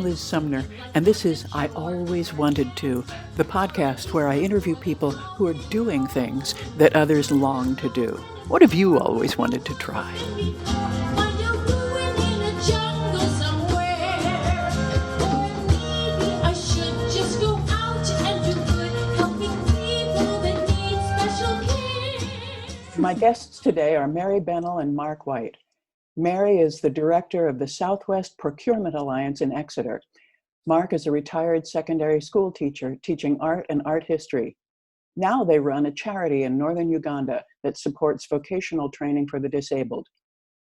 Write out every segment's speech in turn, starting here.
Liz Sumner, and this is I Always Wanted To, the podcast where I interview people who are doing things that others long to do. What have you always wanted to try? My guests today are Mary Bennell and Mark White. Mary is the director of the Southwest Procurement Alliance in Exeter. Mark is a retired secondary school teacher teaching art and art history. Now they run a charity in northern Uganda that supports vocational training for the disabled.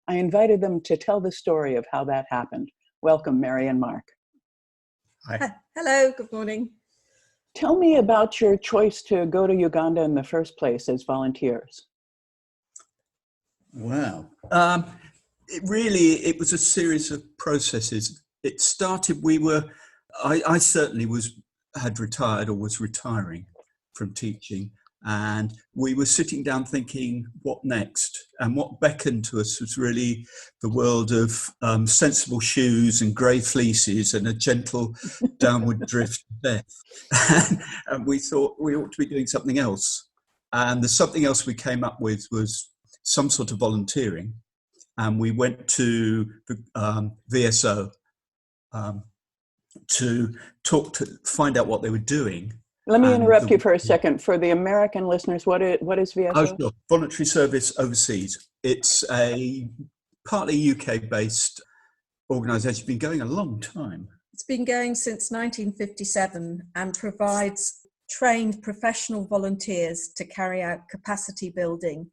I invited them to tell the story of how that happened. Welcome, Mary and Mark. Hi. Hello, good morning. Tell me about your choice to go to Uganda in the first place as volunteers. Wow. It was a series of processes. It started, I certainly had retired or was retiring from teaching, and we were sitting down thinking, what next? And what beckoned to us was really the world of sensible shoes and grey fleeces and a gentle downward drift to death. And we thought we ought to be doing something else. And the something else we came up with was some sort of volunteering. And we went to the VSO to find out what they were doing. Let me interrupt you for a second. For the American listeners, what is VSO? Oh, sure. Voluntary Service Overseas. It's a partly UK-based organisation. Been going a long time. It's been going since 1957 and provides trained professional volunteers to carry out capacity building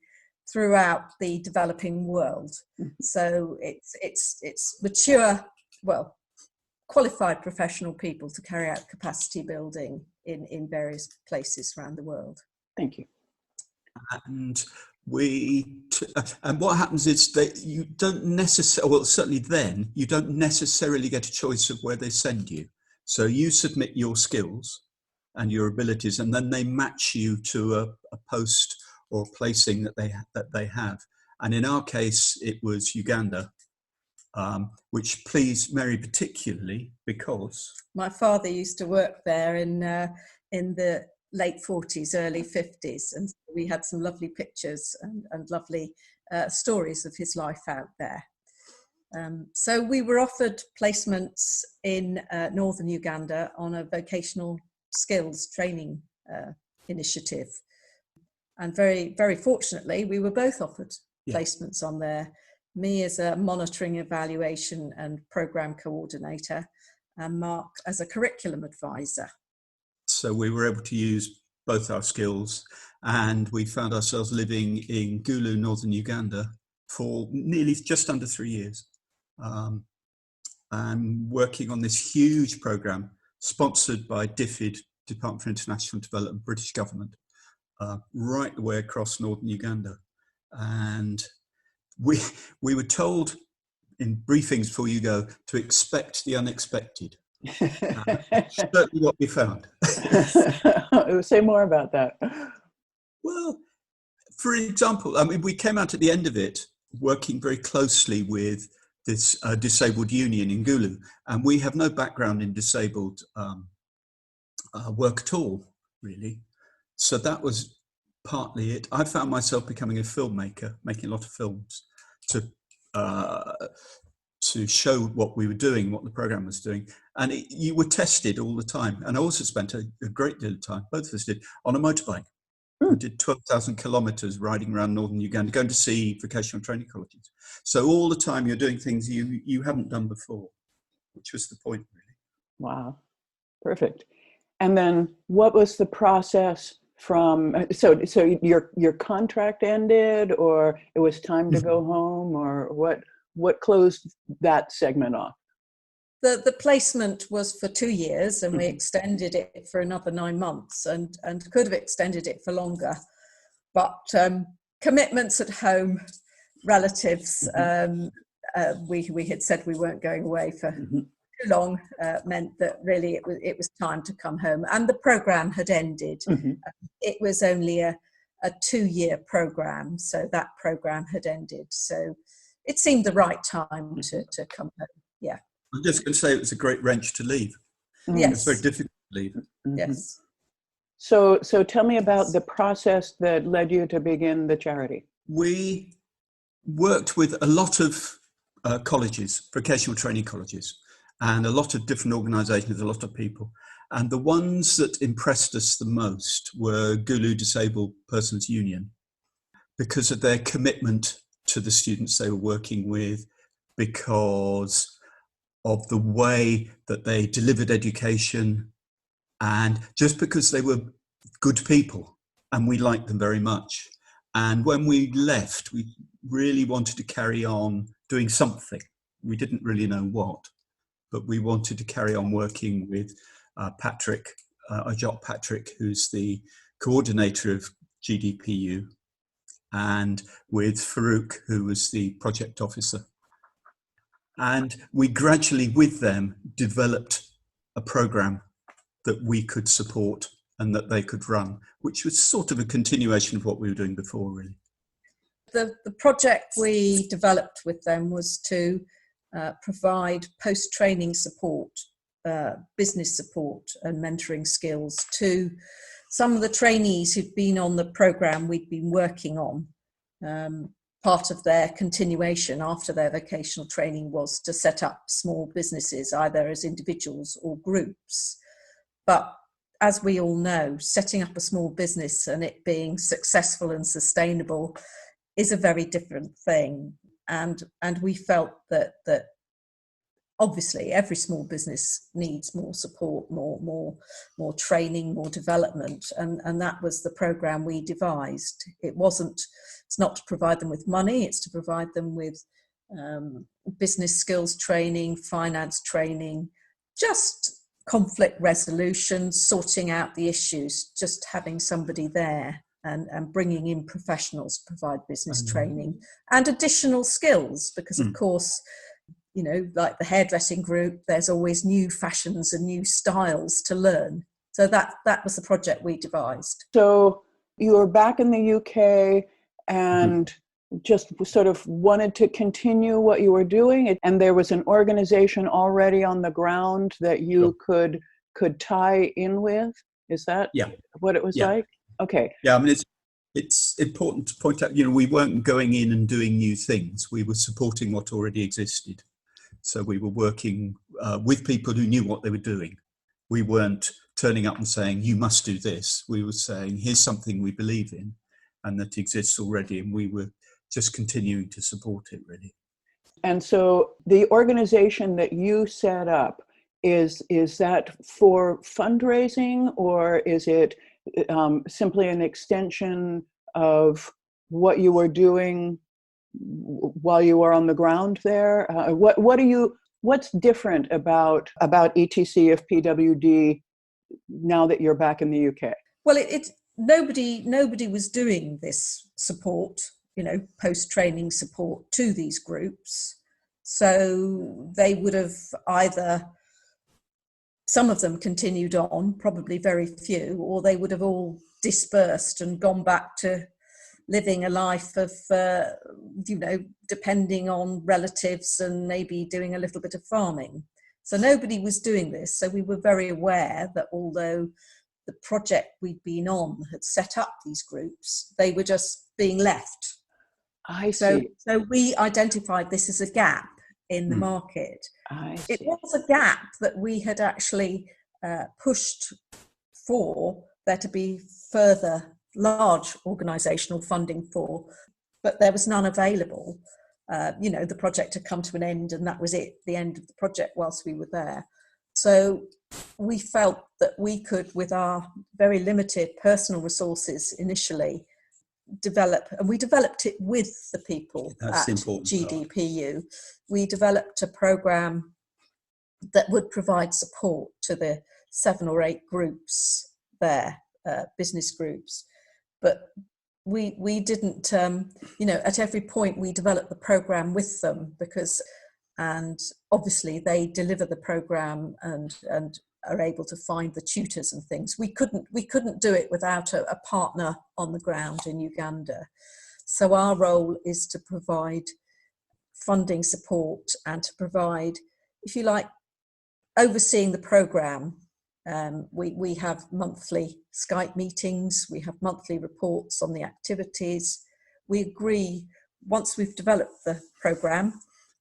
throughout the developing world. So it's mature, qualified professional people to carry out capacity building in various places around the world. Thank you. And and what happens is that you don't necessarily, certainly then, you don't necessarily get a choice of where they send you. So you submit your skills and your abilities, and then they match you to a post or placing that they have. And in our case, it was Uganda, which pleased Mary particularly because my father used to work there in the late 40s, early 50s, and we had some lovely pictures and lovely stories of his life out there. So we were offered placements in northern Uganda on a vocational skills training initiative. And very, very fortunately, we were both offered placements on there. Me as a monitoring, evaluation and program coordinator, and Mark as a curriculum advisor. So we were able to use both our skills, and we found ourselves living in Gulu, northern Uganda, for nearly just under 3 years, and working on this huge program sponsored by DFID, Department for International Development, British government. Right the way across northern Uganda. And we were told in briefings before you go to expect the unexpected. Certainly what we found. Say more about that. Well, for example, we came out at the end of it working very closely with this disabled union in Gulu, and we have no background in disabled work at all, really. So that was partly it. I found myself becoming a filmmaker, making a lot of films to show what we were doing, what the program was doing. And you were tested all the time. And I also spent a great deal of time, both of us did, on a motorbike. I did 12,000 kilometres riding around northern Uganda, going to see vocational training colleges. So all the time you're doing things you haven't done before, which was the point, really. Wow, perfect. And then what was the process from, so your contract ended, or it was time to go home, or what closed that segment off? The placement was for 2 years, and we extended it for another 9 months, and could have extended it for longer, but commitments at home, relatives, we had said we weren't going away for too long, meant that really it was time to come home, and the program had ended. It was only a 2-year program, so that program had ended, so it seemed the right time to come home. Yeah. I'm just going to say it was a great wrench to leave. Mm. It's very Yes, difficult to leave. Mhm. yes. So tell me about the process that led you to begin the charity. We worked with a lot of colleges, vocational training colleges, and a lot of different organisations, a lot of people. And the ones that impressed us the most were Gulu Disabled Persons Union, because of their commitment to the students they were working with, because of the way that they delivered education, and just because they were good people and we liked them very much. And when we left, we really wanted to carry on doing something. We didn't really know what, but we wanted to carry on working with Patrick, Ajot Patrick, who's the coordinator of GDPU, and with Farouk, who was the project officer. And we gradually, with them, developed a program that we could support and that they could run, which was sort of a continuation of what we were doing before, really. The project we developed with them was to provide post-training support, business support and mentoring skills to some of the trainees who'd been on the programme we'd been working on. Part of their continuation after their vocational training was to set up small businesses, either as individuals or groups. But as we all know, setting up a small business and it being successful and sustainable is a very different thing. And we felt that obviously every small business needs more support, more training, more development. And that was the program we devised. It's not to provide them with money, it's to provide them with business skills training, finance training, just conflict resolution, sorting out the issues, just having somebody there and bringing in professionals to provide business training and additional skills, because of course, you know, like the hairdressing group, there's always new fashions and new styles to learn. So that was the project we devised. So you were back in the UK and just sort of wanted to continue what you were doing, and there was an organization already on the ground that you could tie in with. Is that what it was like? Okay. Yeah, I mean, it's important to point out, you know, we weren't going in and doing new things. We were supporting what already existed. So we were working with people who knew what they were doing. We weren't turning up and saying, you must do this. We were saying, here's something we believe in and that exists already. And we were just continuing to support it, really. And so the organization that you set up, is that for fundraising, or is it simply an extension of what you were doing while you were on the ground there? What's different about ETC of PWD now that you're back in the UK? Well, nobody was doing this support, you know, post-training support to these groups. So they would have either, some of them continued on, probably very few, or they would have all dispersed and gone back to living a life of, you know, depending on relatives and maybe doing a little bit of farming. So nobody was doing this. So we were very aware that although the project we'd been on had set up these groups, they were just being left. I see. So we identified this as a gap in the market. It was a gap that we had actually pushed for there to be further large organisational funding for, but there was none available. You know, the project had come to an end and that was it, the end of the project whilst we were there. So we felt that we could, with our very limited personal resources initially, develop, and we developed it with the people at GDPU. We developed a programme that would provide support to the 7 or 8 groups there, business groups. But we didn't, you know, at every point we developed the programme with them, and obviously they deliver the programme and are able to find the tutors and things. We couldn't do it without a partner on the ground in Uganda. So our role is to provide funding support and to provide if you like, overseeing the programme. We have monthly Skype meetings, we have monthly reports on the activities. We agree, once we've developed the programme,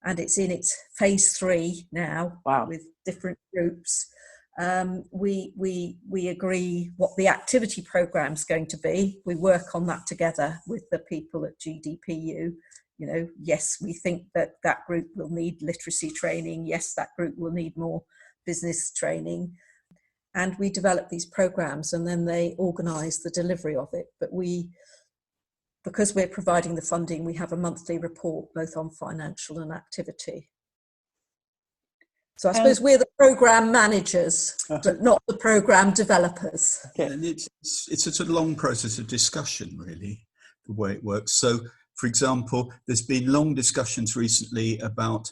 and it's in its phase 3 now. Wow. With different groups, we agree what the activity programme is going to be. We work on that together with the people at GDPU. You know, yes, we think that that group will need literacy training. Yes, that group will need more business training. And we develop these programs, and then they organise the delivery of it. But because we're providing the funding, we have a monthly report both on financial and activity. So I suppose we're the program managers, but not the program developers. Okay. And it's a sort of long process of discussion, really, the way it works. So, for example, there's been long discussions recently about,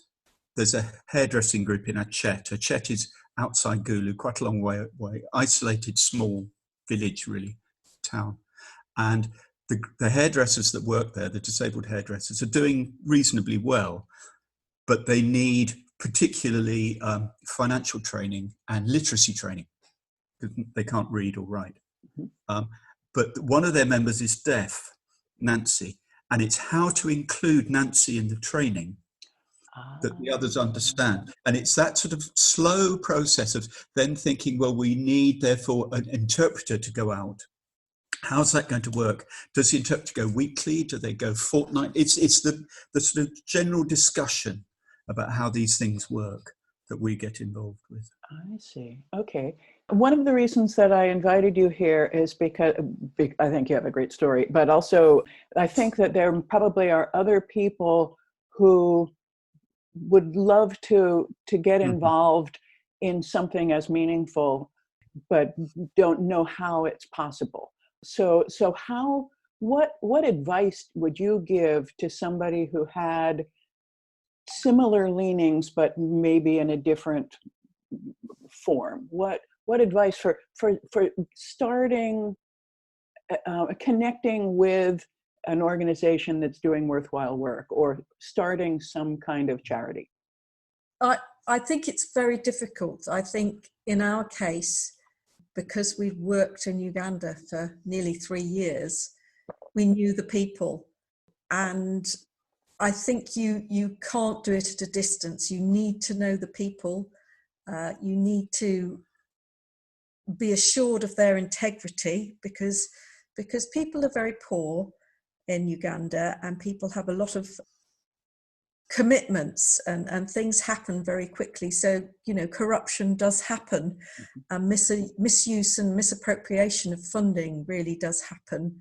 there's a hairdressing group in Achet. Achet is outside Gulu, quite a long way away, isolated, small village, really, town. And the hairdressers that work there, the disabled hairdressers, are doing reasonably well, but they need particularly financial training and literacy training. They can't read or write. Mm-hmm. But one of their members is deaf, Nancy, and it's how to include Nancy in the training that the others understand. And it's that sort of slow process of then thinking, well, we need, therefore, an interpreter to go out. How's that going to work? Does the interpreter go weekly? Do they go fortnightly? It's the sort of general discussion about how these things work that we get involved with. I see. Okay. One of the reasons that I invited you here is because I think you have a great story, but also I think that there probably are other people who would love to get involved in something as meaningful, but don't know how it's possible. So what advice would you give to somebody who had similar leanings, but maybe in a different form? What advice for starting, connecting with an organization that's doing worthwhile work, or starting some kind of charity? I think it's very difficult. I think in our case, because we've worked in Uganda for nearly 3 years, we knew the people. And I think you can't do it at a distance. You need to know the people. You need to be assured of their integrity, because people are very poor in Uganda, and people have a lot of commitments, and things happen very quickly. So, you know, corruption does happen, and misuse and misappropriation of funding really does happen,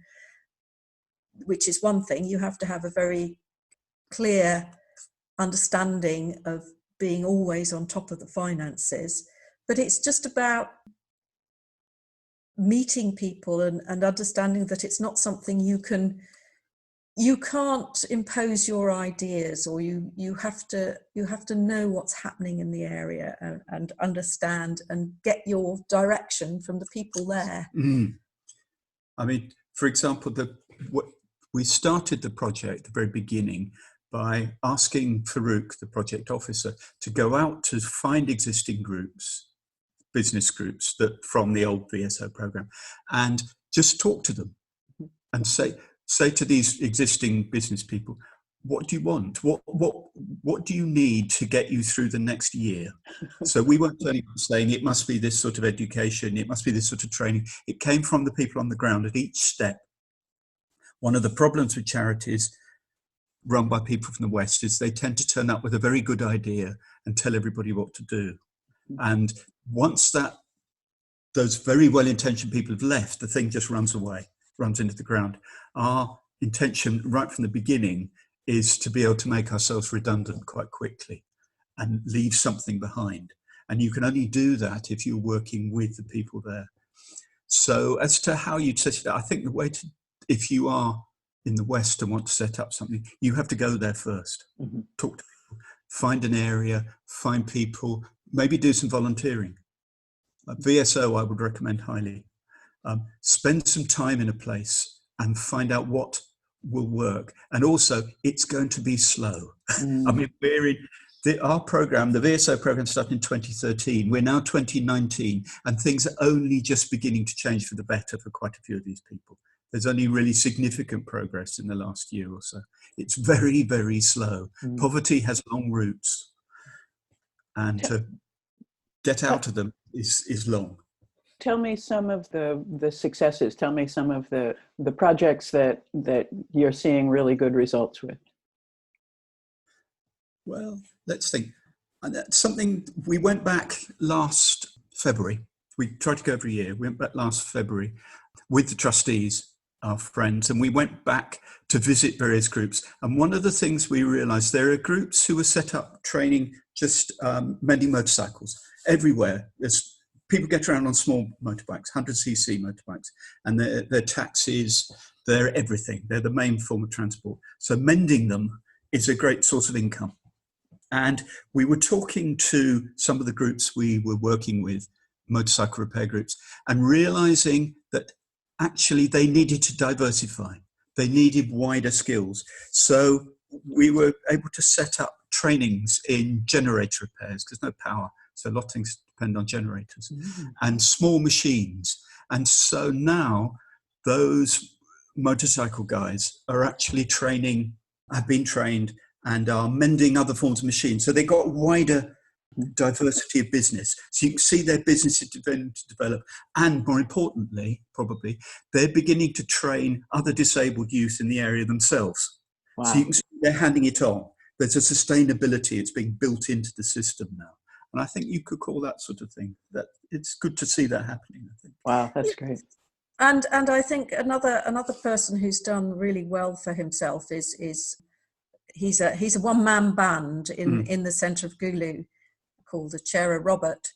which is one thing. You have to have a very clear understanding of being always on top of the finances. But it's just about meeting people and understanding that it's not something you can't impose your ideas, or you have to know what's happening in the area and understand and get your direction from the people there. I mean, for example, we started the project at the very beginning by asking Farouk, the project officer, to go out to find existing groups, business groups that from the old VSO program, and just talk to them and say to these existing business people, what do you want? What do you need to get you through the next year? So we weren't only saying it must be this sort of education, it must be this sort of training. It came from the people on the ground at each step. One of the problems with charities run by people from the West is they tend to turn up with a very good idea and tell everybody what to do. And once those very well-intentioned people have left, the thing just runs away, runs into the ground. Our intention right from the beginning is to be able to make ourselves redundant quite quickly and leave something behind. And you can only do that if you're working with the people there. So as to how you'd set it up, I think the way to, if you are in the West and want to set up something, you have to go there first, talk to people, find an area, find people, maybe do some volunteering. VSO I would recommend highly. Spend some time in a place and find out what will work. And also, it's going to be slow. I mean, Our program, the VSO program, started in 2013. We're now 2019, and things are only just beginning to change for the better for quite a few of these people. There's only really significant progress in the last year or so. It's very, very slow. Poverty has long roots, and to get out of them is long. Tell me some of the successes. Tell me some of the projects that you're seeing really good results with. Well, let's think. And that's something we went back last February. We try to go every year. We went back last February with the trustees, our friends, and we went back to visit various groups. And one of the things we realized, there are groups who are set up training just mending motorcycles everywhere. There's people get around on small motorbikes, 100cc motorbikes, and they're taxis, they're everything. They're the main form of transport. So mending them is a great source of income. And we were talking to some of the groups we were working with, motorcycle repair groups, and realizing that actually they needed to diversify. They needed wider skills. So we were able to set up trainings in generator repairs, because no power. So a lot of things depend on generators and small machines. And so now those motorcycle guys are actually have been trained and are mending other forms of machines. So they've got wider diversity of business. So you can see their businesses beginning to develop. And more importantly, probably, they're beginning to train other disabled youth in the area themselves. Wow. So you can see they're handing it on. There's a sustainability. It's being built into the system now. And I think you could call that sort of thing. That it's good to see that happening, I think. Wow, that's great. And I think another person who's done really well for himself is he's a one-man band in the centre of Gulu called the Chera Robert,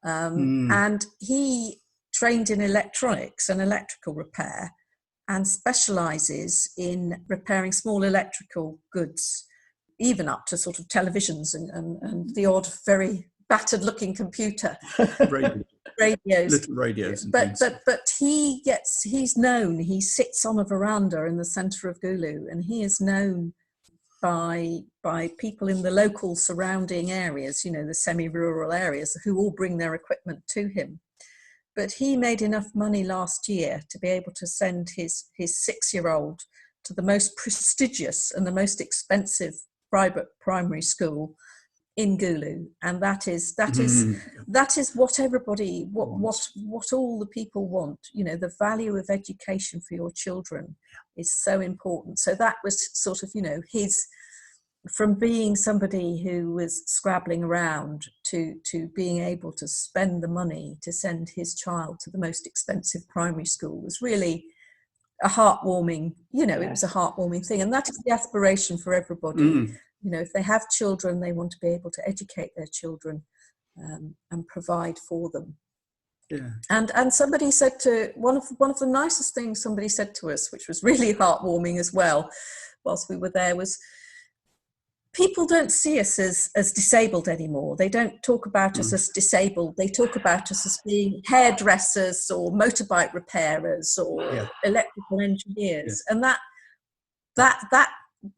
and he trained in electronics and electrical repair and specialises in repairing small electrical goods, even up to sort of televisions and the odd very battered looking computer. Radios. Little radios. And but he's known, he sits on a veranda in the centre of Gulu, and he is known by people in the local surrounding areas, the semi-rural areas, who all bring their equipment to him. But he made enough money last year to be able to send his 6-year-old to the most prestigious and the most expensive private primary school in Gulu, and that is what everybody, what all the people want. The value of education for your children is so important. So that was sort of, his, from being somebody who was scrabbling around to being able to spend the money to send his child to the most expensive primary school was really a heartwarming, it was a heartwarming thing. And that is the aspiration for everybody. If they have children, they want to be able to educate their children and provide for them. Yeah. And somebody said to one of the nicest things somebody said to us, which was really heartwarming as well, whilst we were there, was people don't see us as disabled anymore. They don't talk about us as disabled. They talk about us as being hairdressers or motorbike repairers or electrical engineers, and that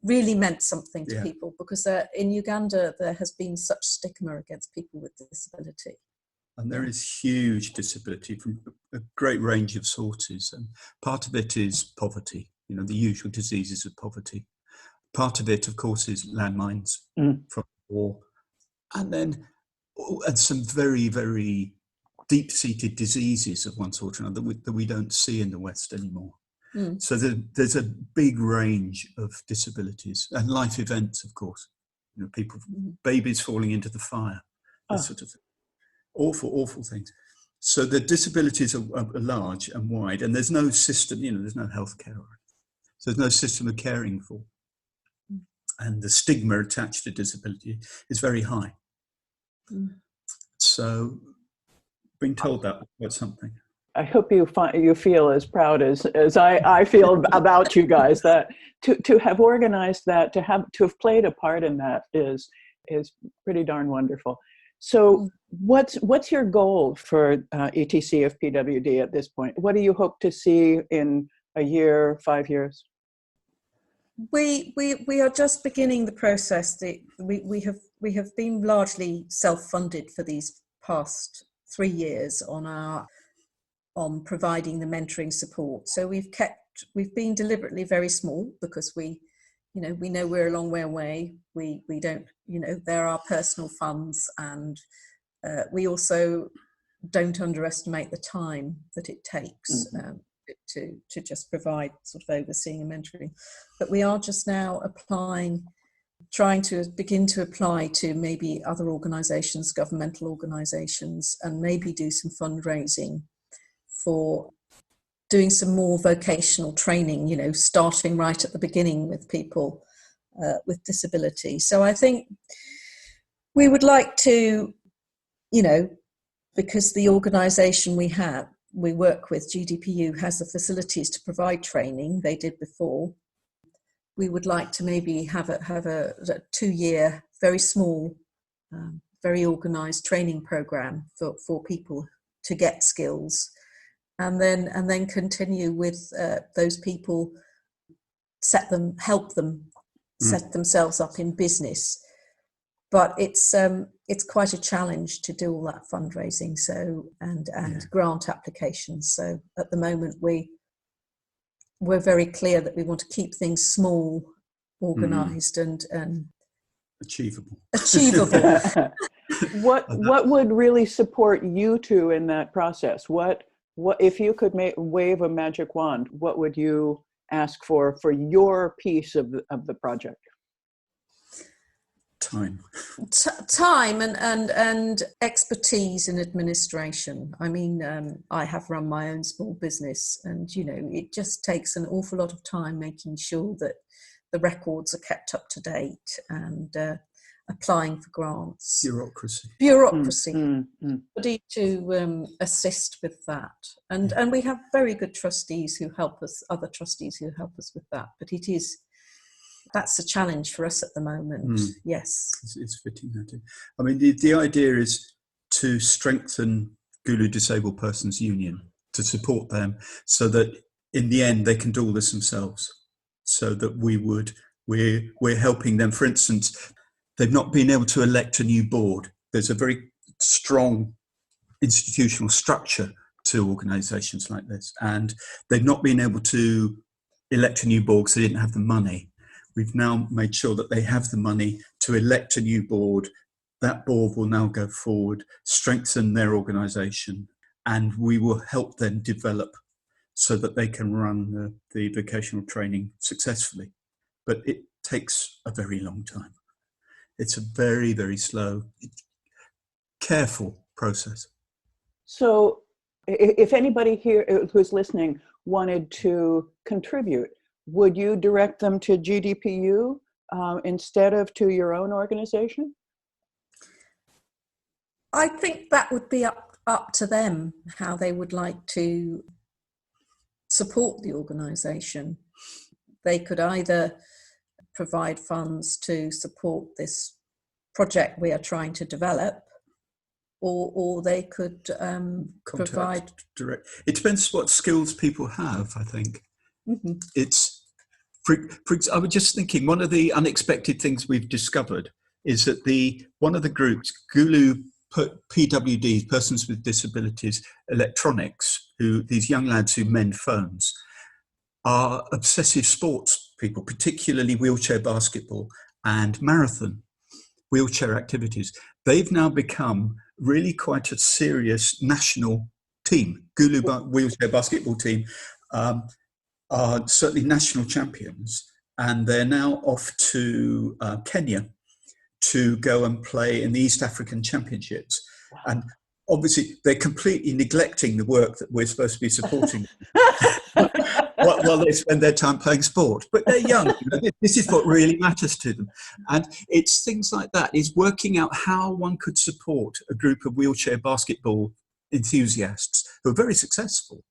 really meant something to people, because in Uganda there has been such stigma against people with disability. And there is huge disability from a great range of sources. And part of it is poverty, the usual diseases of poverty. Part of it, of course, is landmines from war. And then some very, very deep-seated diseases of one sort or another that we don't see in the West anymore. So there's a big range of disabilities and life events, of course. People, babies falling into the fire, that sort of thing. Awful things. So the disabilities are large and wide, and there's no system. There's no healthcare. So there's no system of caring for, and the stigma attached to disability is very high. So being told that was something. I hope you feel as proud as I feel about you guys, that to have organized that, to have played a part in that is pretty darn wonderful. So what's your goal for ETC of PWD at this point? What do you hope to see in a year, 5 years? We are just beginning the process. We have we have been largely self-funded for these past 3 years on providing the mentoring support. So we've been deliberately very small because we know we're a long way away. We don't, there are personal funds, and we also don't underestimate the time that it takes to just provide sort of overseeing and mentoring. But we are just now trying to begin to apply to maybe other organisations, governmental organisations, and maybe do some fundraising for doing some more vocational training, starting right at the beginning with people with disability. So I think we would like to, because the organisation we work with, GDPU, has the facilities to provide training. They did before. We would like to maybe have a 2-year, very small, very organised training programme for people to get skills, and then continue with those people, help them set themselves up in business. But it's quite a challenge to do all that fundraising, and grant applications. So at the moment we're very clear that we want to keep things small, organised, and achievable. What would really support you two in that process? What if you could wave a magic wand? What would you ask for your piece of the project? Time. Time and expertise in administration. I mean, I have run my own small business, and it just takes an awful lot of time making sure that the records are kept up to date, and applying for grants. Bureaucracy. Somebody to assist with that, and we have very good trustees who help us, other trustees who help us with that. But that's a challenge for us at the moment. Yes, it's fitting that in. I mean, the idea is to strengthen Gulu Disabled Persons Union, to support them, so that in the end they can do all this themselves. So that we're helping them. For instance, they've not been able to elect a new board. There's a very strong institutional structure to organisations like this, and they've not been able to elect a new board because they didn't have the money. We've now made sure that they have the money to elect a new board. That board will now go forward, strengthen their organisation, and we will help them develop so that they can run the vocational training successfully. But it takes a very long time. It's a very, very slow, careful process. So if anybody here who's listening wanted to contribute, would you direct them to GDPU instead of to your own organization? I think that would be up to them, how they would like to support the organisation. They could either provide funds to support this project we are trying to develop, or they could provide direct. It depends what skills people have, I think. It's I was just thinking, one of the unexpected things we've discovered is that one of the groups, Gulu PWDs, Persons with Disabilities Electronics, these young lads who mend phones, are obsessive sports people, particularly wheelchair basketball and marathon wheelchair activities. They've now become really quite a serious national team. Gulu wheelchair basketball team are certainly national champions, and they're now off to Kenya to go and play in the East African Championships. And obviously they're completely neglecting the work that we're supposed to be supporting while they spend their time playing sport. But they're young. This is what really matters to them. And it's things like that, is working out how one could support a group of wheelchair basketball enthusiasts who are very successful,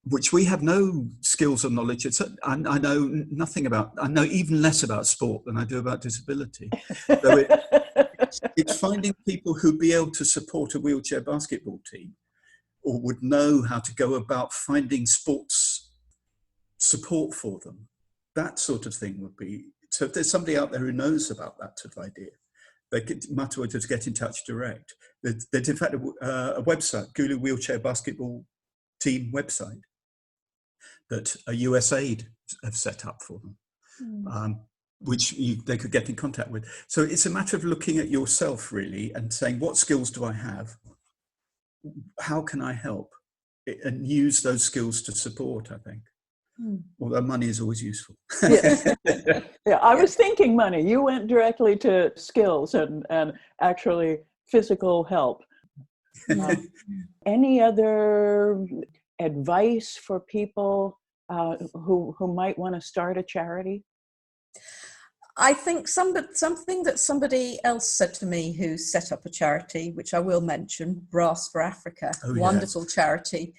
which we have no skills or knowledge. I know nothing about. I know even less about sport than I do about disability. So it's finding people who'd be able to support a wheelchair basketball team, or would know how to go about finding sports support for them. That sort of thing would be. So if there's somebody out there who knows about that sort of idea, might as well just get in touch direct. There's in fact a website, Gulu Wheelchair Basketball Team website, that a USAID have set up for them, which they could get in contact with. So it's a matter of looking at yourself really and saying, what skills do I have? How can I help? And use those skills to support, I think. Although money is always useful. Yes. Yeah, I was thinking money. You went directly to skills and actually physical help. Any other advice for people who might want to start a charity? I think something that somebody else said to me who set up a charity, which I will mention, Brass for Africa, wonderful charity.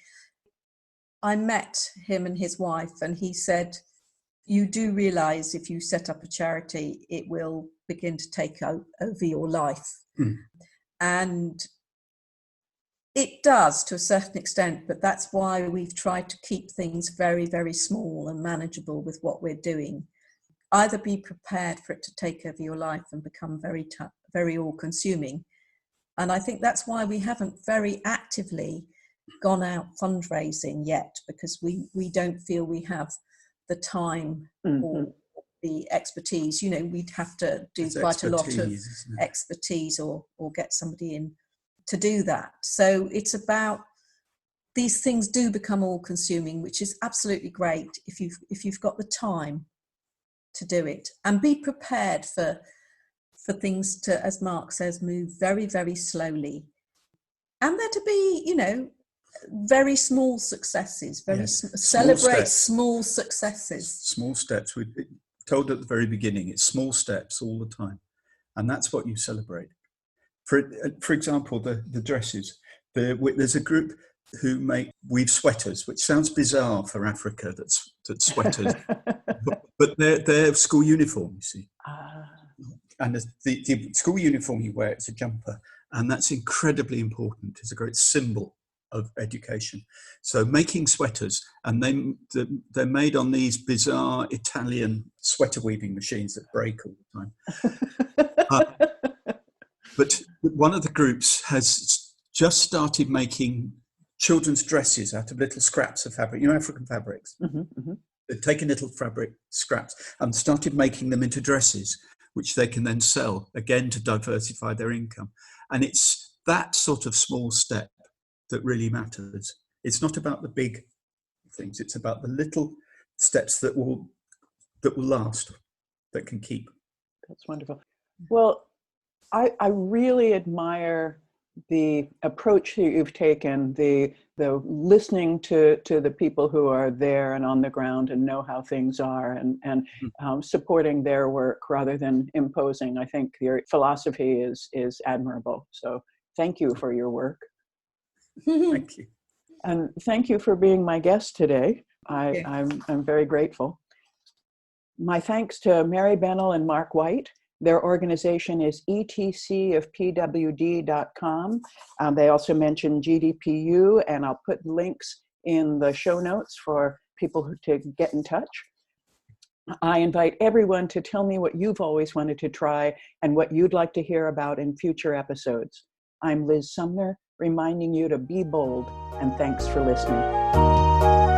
I met him and his wife, and he said, you do realise if you set up a charity, it will begin to take over your life. And it does to a certain extent, but that's why we've tried to keep things very, very small and manageable with what we're doing. Either be prepared for it to take over your life and become very all-consuming. And I think that's why we haven't very actively gone out fundraising yet, because we don't feel we have the time or the expertise. You know, we'd have to do quite a lot of expertise or get somebody in to do that. So it's about, these things do become all-consuming, which is absolutely great if you've got the time to do it, and be prepared for things to, as Mark says, move very, very slowly, and there to be, you know, very small successes, celebrate small successes. Small steps. We told at the very beginning, it's small steps all the time, and that's what you celebrate. For example, the dresses. There's a group who weave sweaters, which sounds bizarre for Africa. That's sweaters, but they're school uniform. You see, and the school uniform you wear, it's a jumper, and that's incredibly important. It's a great symbol of education. So making sweaters, and they're made on these bizarre Italian sweater weaving machines that break all the time. But one of the groups has just started making children's dresses out of little scraps of fabric, you know, African fabrics. They've taken little fabric scraps and started making them into dresses, which they can then sell, again, to diversify their income. And it's that sort of small step that really matters. It's not about the big things, it's about the little steps that will last, that can keep. That's wonderful. Well, I really admire the approach that you've taken, the listening to the people who are there and on the ground and know how things are, and supporting their work rather than imposing. I think your philosophy is admirable. So thank you for your work. Thank you. And thank you for being my guest today. I'm very grateful. My thanks to Mary Bennell and Mark White. Their organization is etcofpwd.com. They also mentioned GDPU, and I'll put links in the show notes for people to get in touch. I invite everyone to tell me what you've always wanted to try and what you'd like to hear about in future episodes. I'm Liz Sumner, reminding you to be bold, and thanks for listening.